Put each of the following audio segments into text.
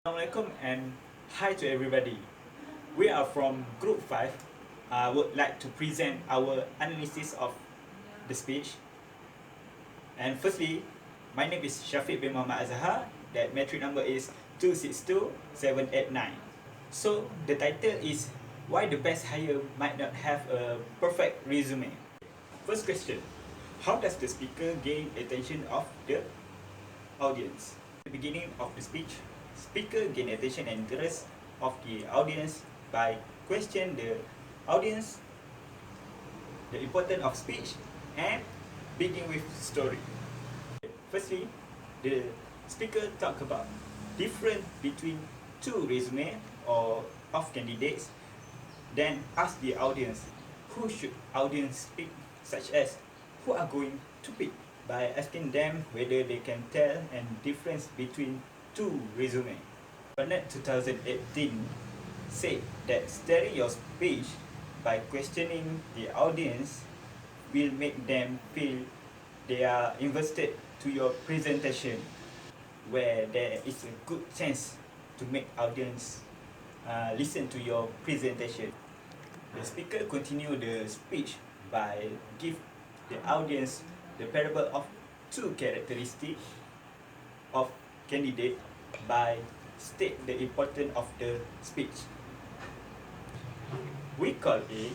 Assalamualaikum and hi to everybody. We are from Group 5. I would like to present our analysis of the speech. And firstly, my name is Syafiq bin Muhammad Azhar. That metric number is 262789. So the title is why the best hire might not have a perfect resume. First question, how does the speaker gain attention of the audience? At the beginning of the speech, speaker gain attention and interest of the audience by question the audience, the importance of speech, and begin with story. Firstly, the speaker talk about difference between two resume or of candidates, then ask the audience who should audience pick, such as who are going to pick, by asking them whether they can tell and difference between two resume. Burnett 2018 said that starting your speech by questioning the audience will make them feel they are invested to your presentation, where there is a good chance to make audience listen to your presentation. The speaker continue the speech by give the audience the parable of two characteristics of candidate by state the importance of the speech. We call A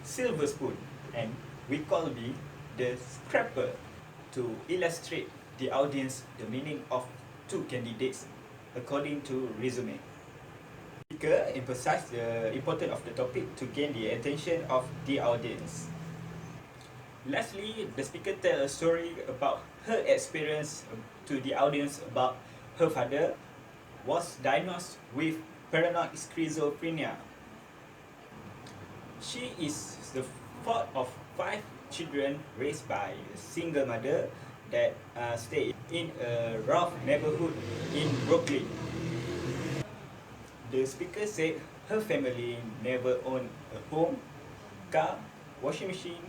silver spoon and we call B the scraper to illustrate the audience the meaning of two candidates according to resume. Speaker emphasize the importance of the topic to gain the attention of the audience. Lastly, the speaker tell a story about her experience to the audience about her father was diagnosed with paranoid schizophrenia. She is the fourth of 5 children raised by a single mother that stay in a rough neighborhood in Brooklyn. The speaker said her family never owned a home, car, washing machine,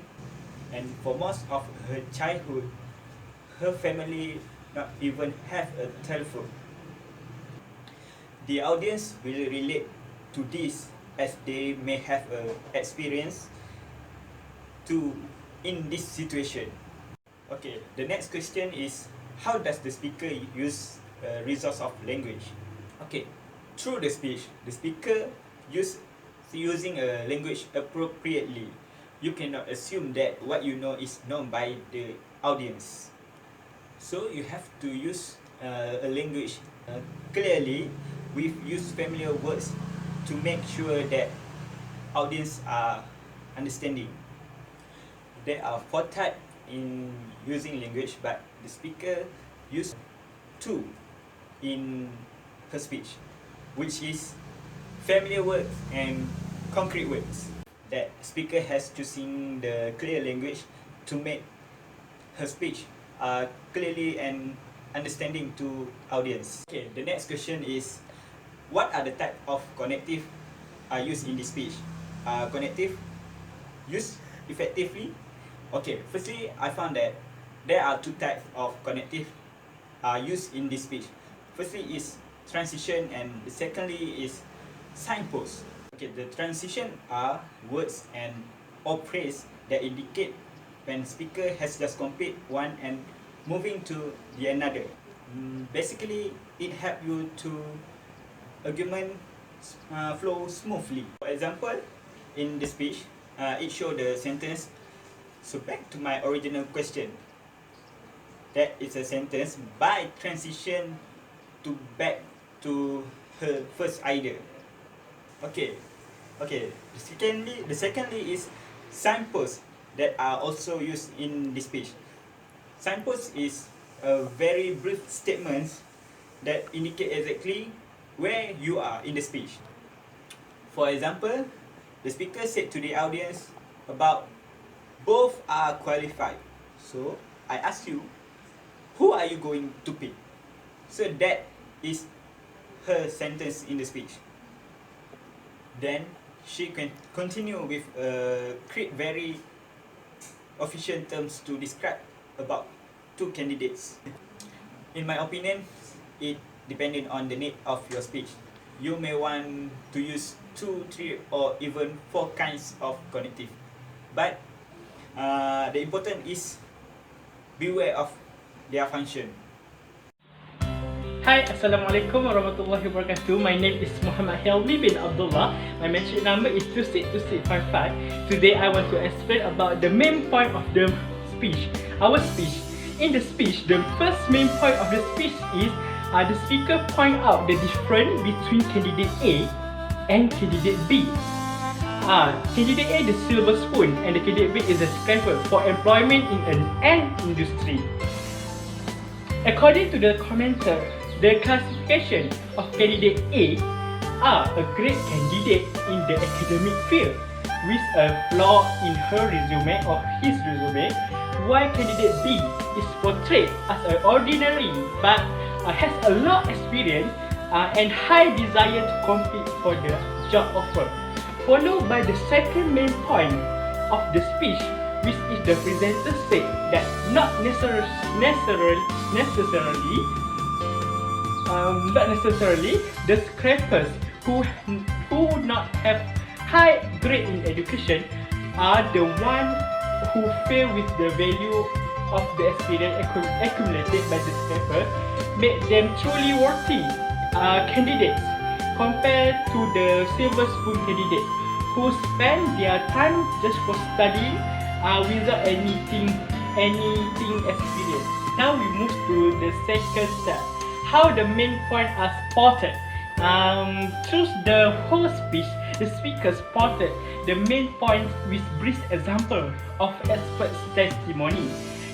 and for most of her childhood, her family not even have a telephone. The audience will relate to this as they may have a experience to in this situation. Okay, the next question is how does the speaker use resource of language? Okay, through the speech, the speaker using a language appropriately. You cannot assume that what you know is known by the audience. So you have to use a language clearly with use familiar words to make sure that audience are understanding. There are 4 types in using language, but the speaker use 2 in her speech, which is familiar words and concrete words. That speaker has choosing the clear language to make her speech clearly and understanding to audience. Okay, the next question is what are the type of connective used in this speech? Connective used effectively. Okay, firstly, I found that there are 2 types of connective used in this speech. Firstly is transition and secondly is signpost. Okay, the transition are words and or phrase that indicate when speaker has just complete one and moving to the another. Basically, it help you to argument flow smoothly. For example, in the speech, it show the sentence. So back to my original question. That is a sentence by transition to back to her first idea. Okay. The secondly is signpost that are also used in this speech. Signpost is a very brief statement that indicate exactly where you are in the speech. For example, the speaker said to the audience about both are qualified. So I ask you, who are you going to pick? So that is her sentence in the speech. Then she can continue with create very efficient terms to describe about 2 candidates. In my opinion, it depending on the need of your speech. You may want to use 2, 3 or even 4 kinds of cognitive, but the important is beware of their function. Hi, Assalamualaikum warahmatullahi wabarakatuh. My name is Muhammad Helmi bin Abdullah. My metric number is 262655. Today I want to explain about the main point of the speech. Our speech. In the speech, the first main point of the speech is the speaker point out the difference between candidate A and candidate B. Candidate A the silver spoon and the candidate B is a scraper for employment in an industry. According to the commenter, the classification of candidate A are a great candidate in the academic field with a flaw in her resume or his resume, while candidate B is portrayed as an ordinary but has a lot of experience and high desire to compete for the job offer. Followed by the second main point of the speech, which is the presenter said that not necessarily the scrapers who not have high grade in education are the one who fail with the value of the experience accumulated by the scraper, make them truly worthy candidates compared to the silver spoon candidate who spend their time just for studying without anything experience. Now we move to the second step. How the main point are spotted. Through the whole speech, the speaker spotted the main point with brief example of expert testimony.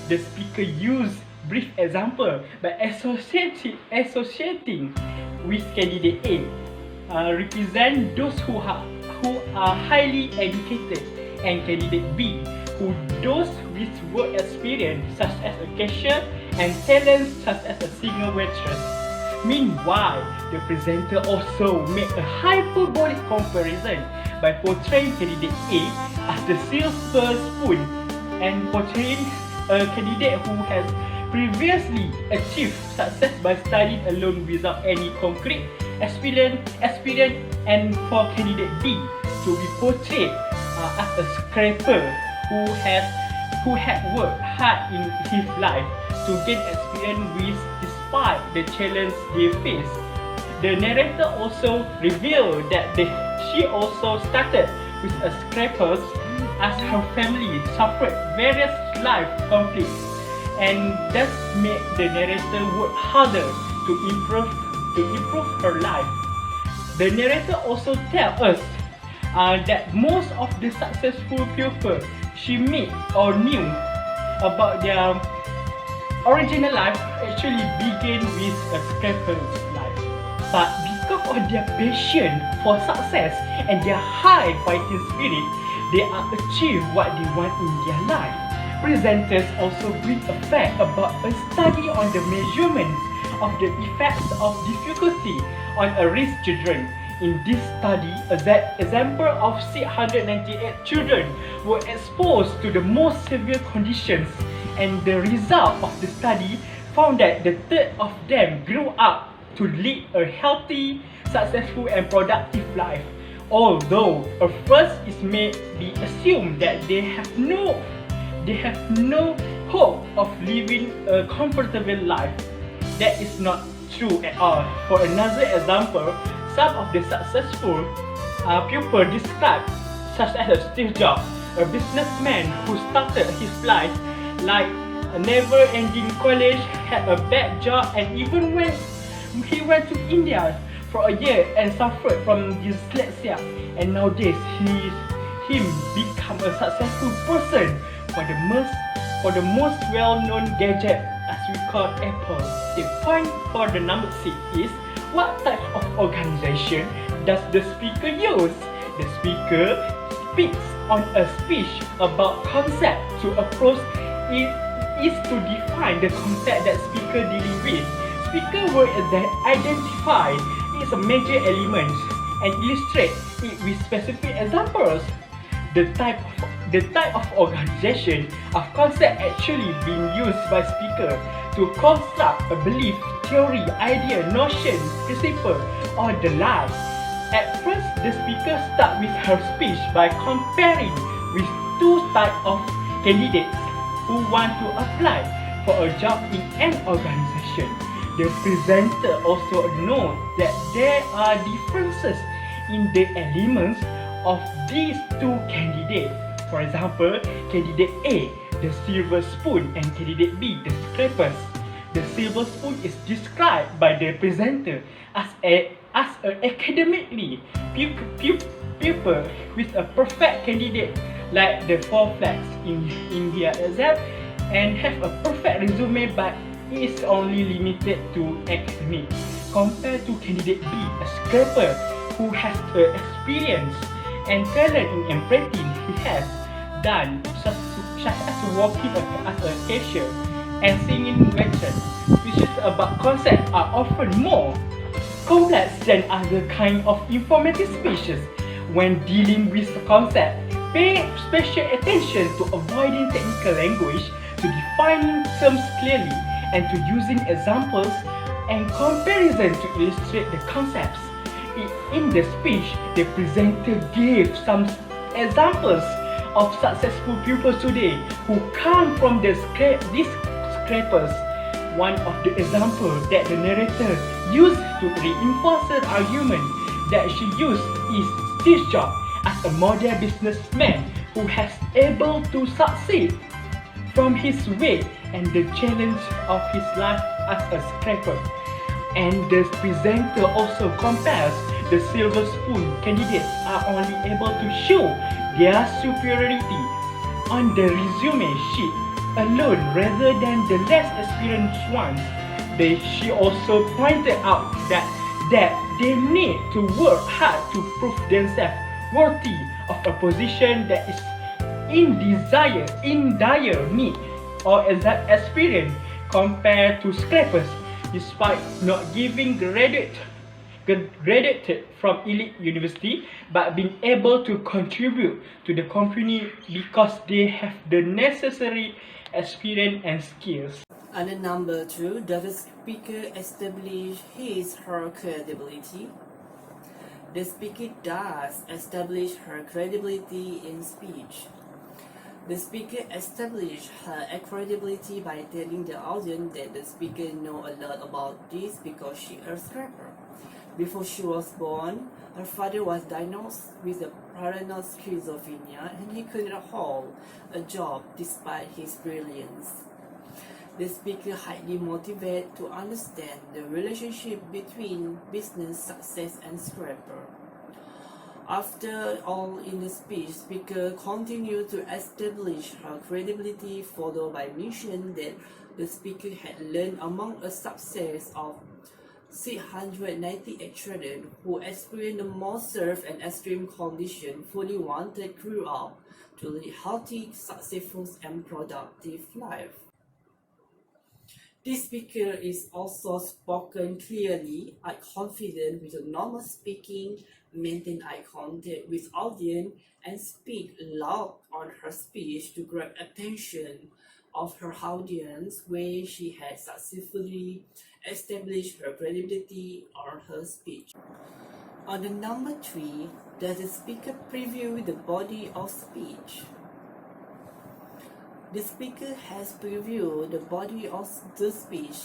The speaker used brief example by associating with candidate A, represent those who are highly educated, and candidate B, who those with work experience such as a cashier and talents such as a singer waitress. Meanwhile, the presenter also made a hyperbolic comparison by portraying candidate A as the silver spoon and portraying a candidate who has previously achieved success by studying alone without any concrete experience, and for candidate B to be portrayed as a scraper who had worked hard in his life to gain experience despite the challenge they face. The narrator also revealed that she also started with a scraper as her family suffered various life conflicts and thus made the narrator work harder to improve her life. The narrator also tells us that most of the successful people she met or knew about their original life actually began with a scraper's life. But because of their passion for success and their high fighting spirit, they are achieve what they want in their life. Presenters also bring a fact about a study on the measurements of the effects of difficulty on a risk children. In this study, that example of 698 children were exposed to the most severe conditions, and the result of the study found that the third of them grew up to lead a healthy, successful and productive life. Although at first it may be assumed that they have no hope of living a comfortable life. That is not true at all. For another example, some of the successful people described, such as Steve Jobs, a businessman who started his life like a never-ending college, had a bad job, and even when he went to India for a year and suffered from dyslexia, and nowadays he become a successful person for the most well-known gadget, as we call Apple. The point for the number 6 is, what type of organization does the speaker use? The speaker speaks on a speech about concept. To approach it is to define the concept that speaker dealing with. Speaker will identify its major elements and illustrate it with specific examples. The type of organization of concept actually being used by speaker to construct a belief theory, idea, notion, principle, or the like. At first, the speaker starts with her speech by comparing with two types of candidates who want to apply for a job in an organization. The presenter also notes that there are differences in the elements of these two candidates. For example, candidate A, the silver spoon, and candidate B, the scrapers. The silver spoon is described by the presenter as an academically pupil with a perfect candidate like the 4 flags in their exam and have a perfect resume but is only limited to academic, compared to candidate B, a scraper who has experience and talent in empathy. He has done such as working as a cashier and singing lectures, which is about concepts are often more complex than other kind of informative speeches. When dealing with the concept, pay special attention to avoiding technical language, to defining terms clearly, and to using examples and comparison to illustrate the concepts. In the speech, the presenter gave some examples of successful pupils today who come from these scrapers. One of the examples that the narrator used to reinforce her argument that she used is Steve Jobs as a model businessman who has able to succeed from his weight and the challenge of his life as a scraper. And the presenter also compares the silver spoon candidates are only able to show their superiority on the resume sheet alone rather than the less experienced ones. She also pointed out that they need to work hard to prove themselves worthy of a position that is in dire need or experience compared to scrapers, despite not giving graduated from elite university but being able to contribute to the company because they have the necessary experience and skills. And number 2, does the speaker establish her credibility? The speaker does establish her credibility in speech. The speaker established her credibility by telling the audience that the speaker knows a lot about this because she is a scraper. Before she was born, her father was diagnosed with a paranoid schizophrenia and he couldn't hold a job despite his brilliance. The speaker highly motivated to understand the relationship between business success and scraper. After all, in the speech, speaker continued to establish her credibility, followed by mention that the speaker had learned among a subset of 698 children who experienced the most severe and extreme conditions fully wanted grew up to lead healthy, successful, and productive life. This speaker is also spoken clearly, confident with a normal speaking, maintain eye contact with audience, and speak loud on her speech to grab attention of her audience, where she has successfully established her credibility on her speech. On the number 3, does the speaker preview the body of speech? The speaker has previewed the body of the speech.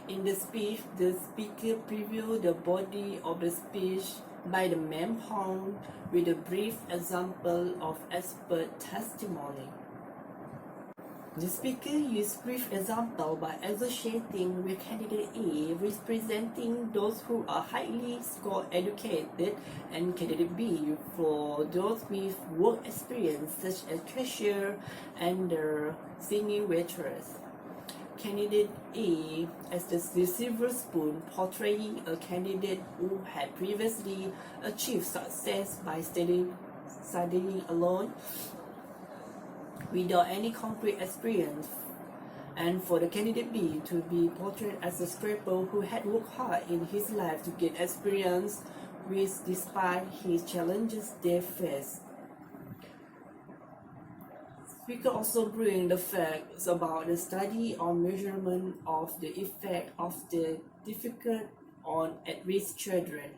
In the speech, the speaker previewed the body of the speech by the main point with a brief example of expert testimony. The speaker used brief example by associating with candidate A, representing those who are highly score educated, and candidate B for those with work experience such as cashier and the singing waitress. Candidate A as the silver spoon, portraying a candidate who had previously achieved success by studying alone without any concrete experience, and for the candidate B to be portrayed as a scraper who had worked hard in his life to get experience with despite his challenges they faced. Speaker also bring the facts about the study on measurement of the effect of the difficult on at-risk children.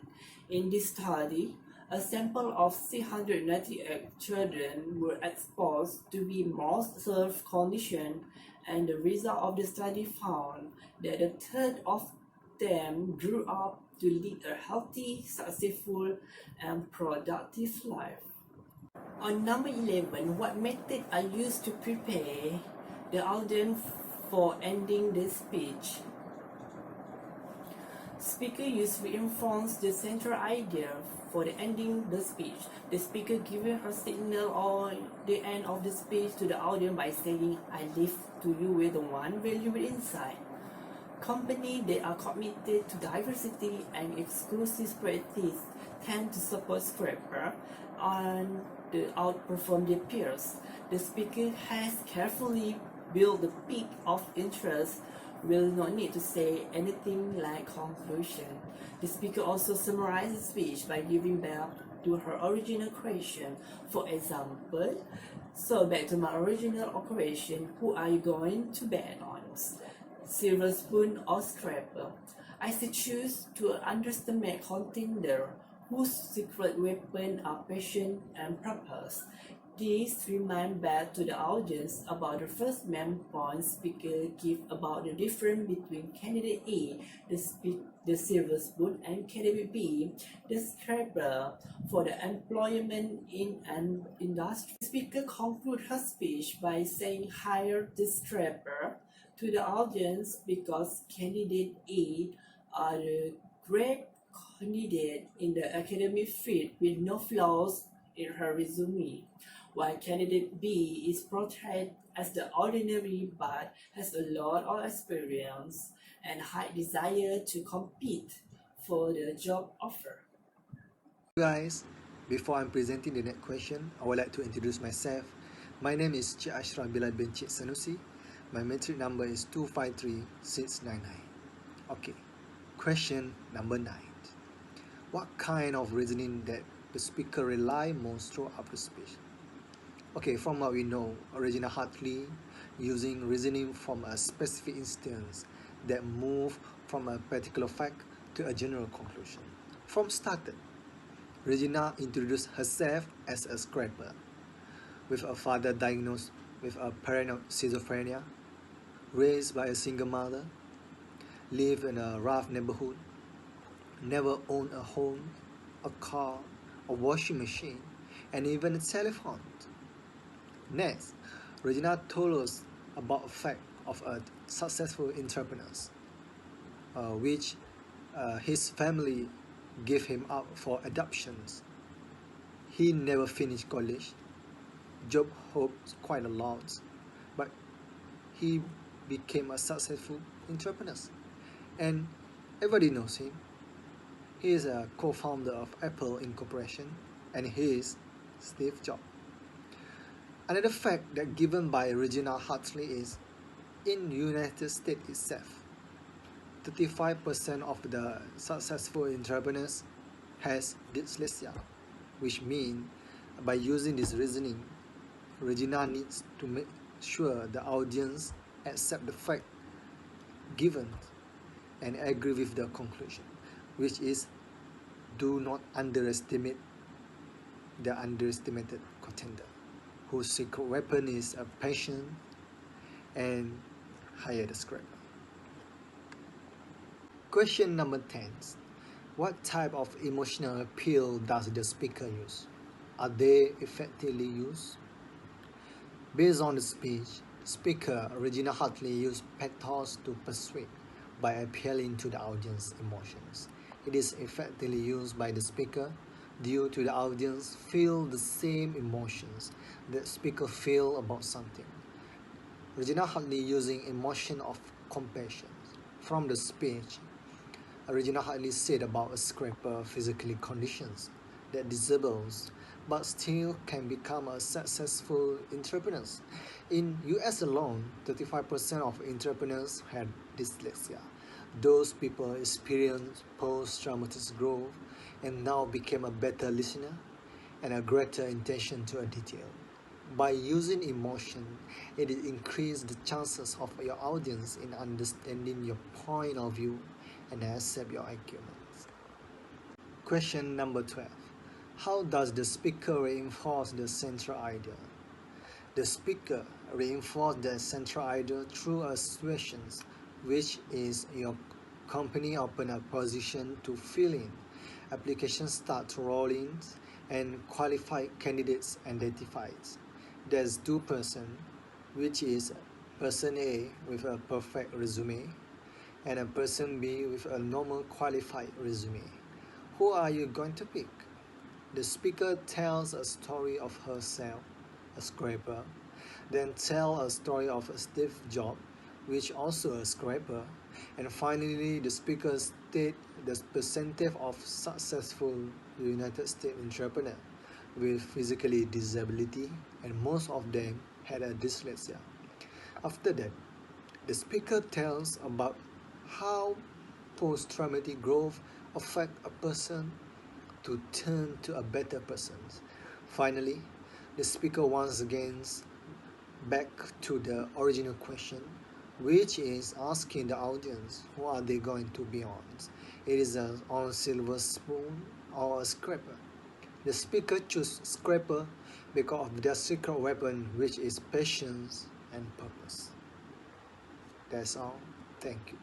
In this study, a sample of 698 children were exposed to the most severe condition, and the result of the study found that a third of them grew up to lead a healthy, successful, and productive life. On number 11, what method are used to prepare the audience for ending the speech? Speaker used reinforce the central idea for the ending the speech. The speaker gives her signal on the end of the speech to the audience by saying, "I leave to you with one valuable insight." Companies that are committed to diversity and exclusive practice tend to support scraper and outperform their peers. The speaker has carefully built the peak of interest, will not need to say anything like conclusion. The speaker also summarizes the speech by giving back to her original question. For example, "So back to my original question, who are you going to bet on? Silver spoon or scraper? I should choose to underestimate contender whose secret weapon are passion and purpose." This reminds back to the audience about the first main point speaker give about the difference between candidate A, the silver spoon, and candidate B, the scraper, for the employment in an industry. The speaker concludes her speech by saying hire the scraper to the audience because candidate A are the great candidate in the academic field with no flaws in her resume, while candidate B is portrayed as the ordinary but has a lot of experience and high desire to compete for the job offer. Guys, before I'm presenting the next question, I would like to introduce myself. My name is Cik Ashraf Bilal bin Cik Sanusi. My metric number is 253699. Okay, question number 9. What kind of reasoning that the speaker rely most throughout the speech? Okay, from what we know, Regina Hartley using reasoning from a specific instance that move from a particular fact to a general conclusion. From started, Regina introduced herself as a scraper, with a father diagnosed with a paranoid schizophrenia, raised by a single mother, lived in a rough neighborhood, never owned a home, a car, a washing machine, and even a telephone. Next, Regina told us about a fact of a successful entrepreneur, which his family gave him up for adoptions. He never finished college. Job hoped quite a lot, but he became a successful entrepreneur, and everybody knows him. He is a co-founder of Apple Incorporation, and he is Steve Jobs. Another fact that given by Regina Hartley is, in United States itself, 35% of the successful entrepreneurs has dyslexia, which means by using this reasoning, Regina needs to make sure the audience accept the fact given and agree with the conclusion, which is do not underestimate the underestimated contender, whose secret weapon is a passion, and hire the scraper. Question number 10. What type of emotional appeal does the speaker use? Are they effectively used? Based on the speech, speaker Regina Hartley used pathos to persuade by appealing to the audience's emotions. It is effectively used by the speaker due to the audience feel the same emotions that speaker feel about something. Regina Hartley using emotion of compassion. From the speech, Regina Hartley said about a scraper physically conditions that disables but still can become a successful entrepreneur. In US alone, 35% of entrepreneurs had dyslexia. Those people experienced post-traumatic growth and now became a better listener and a greater attention to a detail. By using emotion, it increases the chances of your audience in understanding your point of view and accept your arguments. Question number 12. How does the speaker reinforce the central idea? The speaker reinforces the central idea through a situation, which is your company open a position to fill in, applications start rolling, and qualified candidates identified. There's two persons, which is person A with a perfect resume and a person B with a normal qualified resume. Who are you going to pick? The speaker tells a story of herself, a scraper, then tell a story of Steve Jobs, which also a scraper, and finally the speaker state the percentage of successful United States entrepreneurs with physical disability, and most of them had a dyslexia. After that, the speaker tells about how post-traumatic growth affects a person to turn to a better person. Finally, the speaker once again back to the original question, which is asking the audience who are they going to be on. It is on silver spoon or a scraper. The speaker chooses scraper because of their secret weapon, which is patience and purpose. That's all. Thank you.